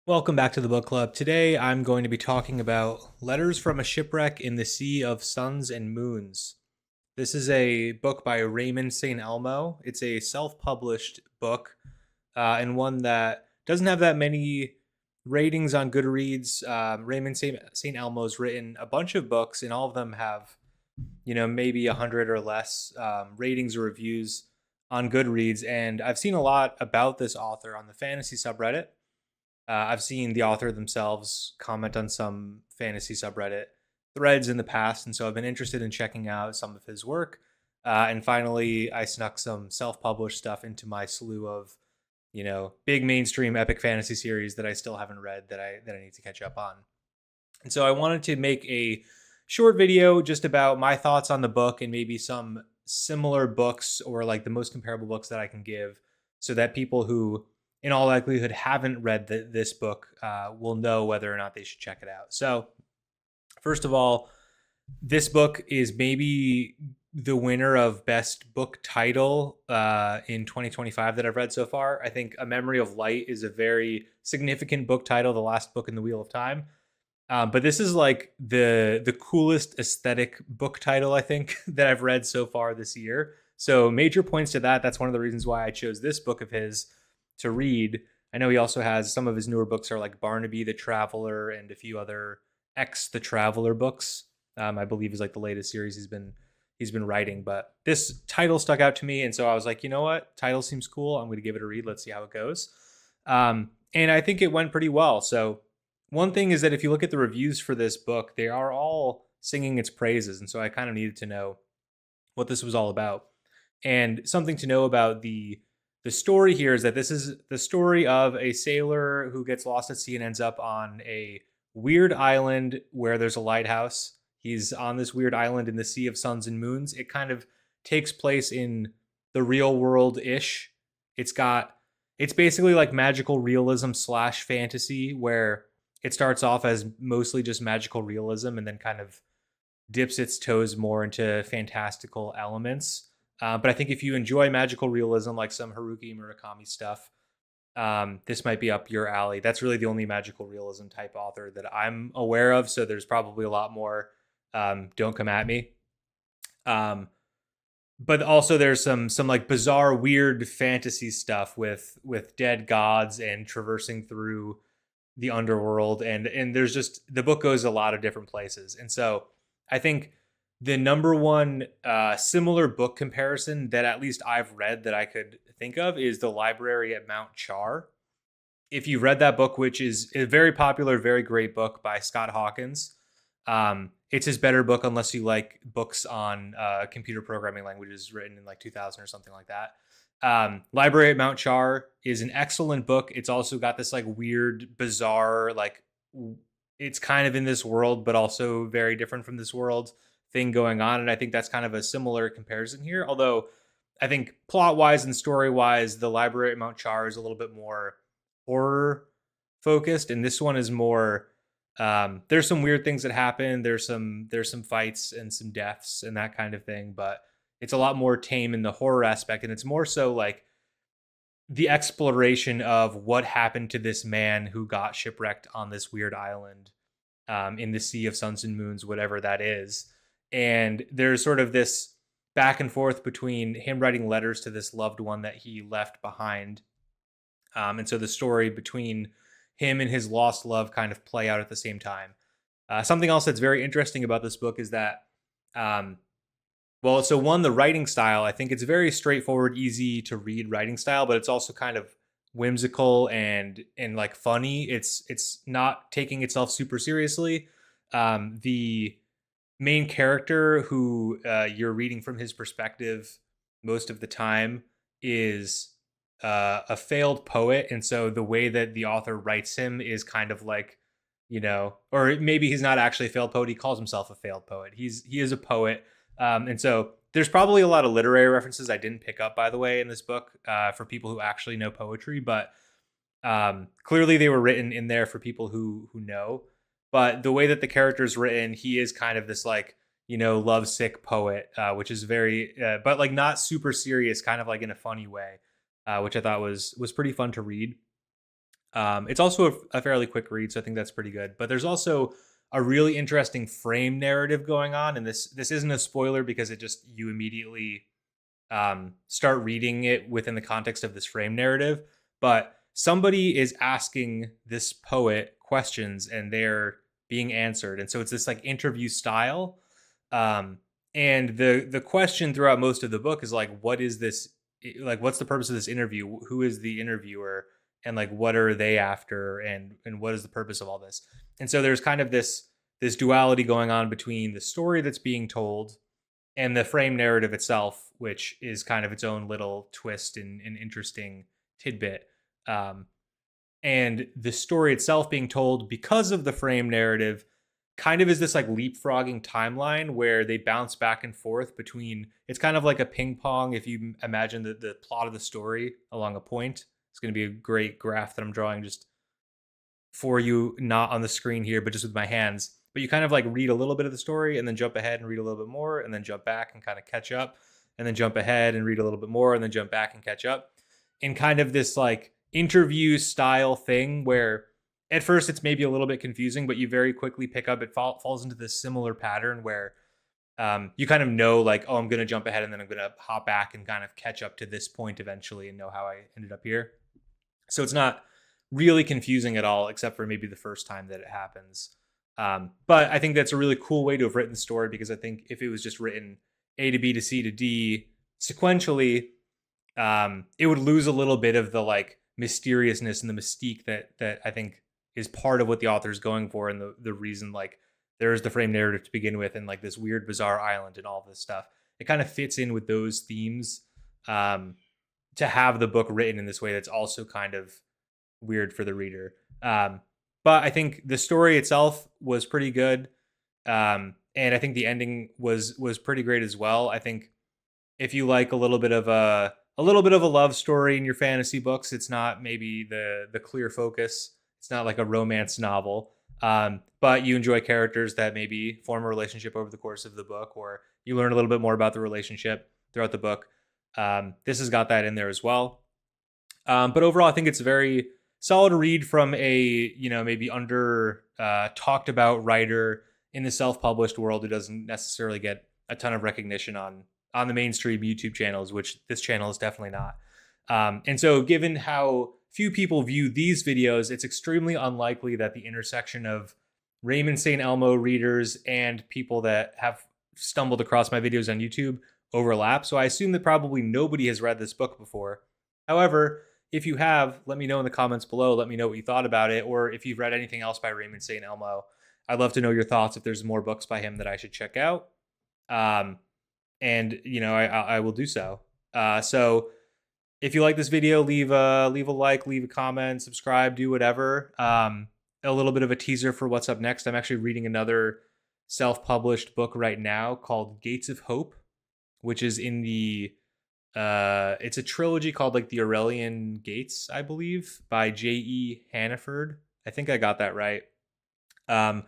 Welcome back to the book club. Today I'm going to be talking about Letters from a Shipwreck in the Sea of Suns and Moons. This is a book by Raymond St. Elmo. It's a self published book and one that doesn't have that many ratings on Goodreads. Raymond St. Elmo's written a bunch of books, and all of them have, maybe 100 or less ratings or reviews on Goodreads. And I've seen a lot about this author on the fantasy subreddit. I've seen the author themselves comment on some fantasy subreddit threads in the past, and so I've been interested in checking out some of his work. And finally, I snuck some self-published stuff into my slew of, big mainstream epic fantasy series that I still haven't read that I need to catch up on. And so I wanted to make a short video just about my thoughts on the book and maybe some similar books or like the most comparable books that I can give, so that people who in all likelihood haven't read this book will know whether or not they should check it out. So first of all, this book is maybe the winner of best book title in 2025 that I've read so far. I think A Memory of Light is a very significant book title, the last book in the Wheel of Time. But this is like the coolest aesthetic book title, I think, that I've read so far this year. So major points to that. That's one of the reasons why I chose this book of his to read. I know he also has some of his newer books are like Barnaby the Traveler and a few other X the Traveler books. I believe is like the latest series he's been writing. But this title stuck out to me, and so I was like, you know what, title seems cool. I'm going to give it a read. Let's see how it goes. And I think it went pretty well. So one thing is that if you look at the reviews for this book, they are all singing its praises, and so I kind of needed to know what this was all about. And something to know about the story here is that this is the story of a sailor who gets lost at sea and ends up on a weird island where there's a lighthouse. He's on this weird island in the Sea of Suns and Moons. It kind of takes place in the real world ish. It's basically like magical realism slash fantasy, where it starts off as mostly just magical realism and then kind of dips its toes more into fantastical elements. But I think if you enjoy magical realism, like some Haruki Murakami stuff, this might be up your alley. That's really the only magical realism type author that I'm aware of. So there's probably a lot more. Don't come at me. But also there's some like bizarre, weird fantasy stuff with dead gods and traversing through the underworld, and there's just the book goes a lot of different places, and so I think the number one similar book comparison that at least I've read that I could think of is The Library at Mount Char. If you've read that book, which is a very popular, very great book by Scott Hawkins, it's his better book unless you like books on computer programming languages written in like 2000 or something like that. Library at Mount Char is an excellent book. It's also got this like weird, bizarre, like it's kind of in this world, but also very different from this world thing going on. And I think that's kind of a similar comparison here. Although I think plot wise and story wise, the Library at Mount Char is a little bit more horror focused, and this one is more. There's some weird things that happen. There's some fights and some deaths and that kind of thing, but it's a lot more tame in the horror aspect, and it's more so like the exploration of what happened to this man who got shipwrecked on this weird island in the Sea of Suns and Moons, whatever that is. And there's sort of this back and forth between him writing letters to this loved one that he left behind. And so the story between him and his lost love kind of play out at the same time. Something else that's very interesting about this book is that, so one, the writing style, I think it's very straightforward, easy to read writing style, but it's also kind of whimsical and like funny. It's not taking itself super seriously. The main character, who you're reading from his perspective most of the time, is a failed poet, and so the way that the author writes him is kind of like, or maybe he's not actually a failed poet. He calls himself a failed poet. He is a poet, and so there's probably a lot of literary references I didn't pick up, by the way, in this book for people who actually know poetry, but clearly they were written in there for people who know. But the way that the character is written, he is kind of this like, lovesick poet, which is very, but like not super serious, kind of like in a funny way, which I thought was pretty fun to read. It's also a fairly quick read, so I think that's pretty good. But there's also a really interesting frame narrative going on, and this isn't a spoiler because it just you immediately start reading it within the context of this frame narrative. But somebody is asking this poet questions, and they're being answered, and so it's this like interview style. Um, and the question throughout most of the book is like, what is this? Like, what's the purpose of this interview? Who is the interviewer? And like, what are they after? And what is the purpose of all this? And so there's kind of this duality going on between the story that's being told and the frame narrative itself, which is kind of its own little twist and interesting tidbit. Um, and the story itself being told because of the frame narrative kind of is this like leapfrogging timeline where they bounce back and forth between, it's kind of like a ping pong. If you imagine the plot of the story along a point, it's going to be a great graph that I'm drawing just for you, not on the screen here, but just with my hands. But you kind of like read a little bit of the story and then jump ahead and read a little bit more and then jump back and kind of catch up and then jump ahead and read a little bit more and then jump back and catch up in kind of this like interview style thing where at first it's maybe a little bit confusing, but you very quickly pick up, it falls into this similar pattern where you kind of know like, oh, I'm going to jump ahead and then I'm going to hop back and kind of catch up to this point eventually and know how I ended up here. So it's not really confusing at all, except for maybe the first time that it happens. But I think that's a really cool way to have written the story, because I think if it was just written A to B to C to D sequentially, it would lose a little bit of the like mysteriousness and the mystique that I think is part of what the author's going for, and the reason like there's the frame narrative to begin with, and like this weird bizarre island and all this stuff. It kind of fits in with those themes, to have the book written in this way that's also kind of weird for the reader. But I think the story itself was pretty good, and I think the ending was pretty great as well. I think if you like a little bit of a love story in your fantasy books, it's not maybe the clear focus. It's not like a romance novel, but you enjoy characters that maybe form a relationship over the course of the book, or you learn a little bit more about the relationship throughout the book. This has got that in there as well. But overall, I think it's a very solid read from a maybe under talked about writer in the self-published world who doesn't necessarily get a ton of recognition on the mainstream YouTube channels, which this channel is definitely not. And so, given how few people view these videos, it's extremely unlikely that the intersection of Raymond St. Elmo readers and people that have stumbled across my videos on YouTube overlap. So I assume that probably nobody has read this book before. However, if you have, let me know in the comments below. Let me know what you thought about it, or if you've read anything else by Raymond St. Elmo. I'd love to know your thoughts if there's more books by him that I should check out. And I will do so. So if you like this video, leave a like, leave a comment, subscribe, do whatever. A little bit of a teaser for what's up next. I'm actually reading another self-published book right now called Gates of Hope, which is in the it's a trilogy called like the Aurelian Gates, I believe, by J.E. Hannaford. I think I got that right. I'm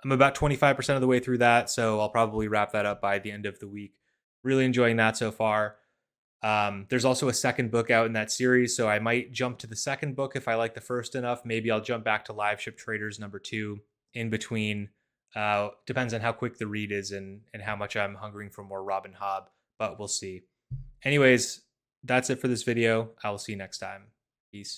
about 25% of the way through that, so I'll probably wrap that up by the end of the week. Really enjoying that so far. There's also a second book out in that series, so I might jump to the second book if I like the first enough. Maybe I'll jump back to Live Ship Traders #2 in between. Depends on how quick the read is and how much I'm hungering for more Robin Hobb, but we'll see. Anyways, that's it for this video. I will see you next time. Peace.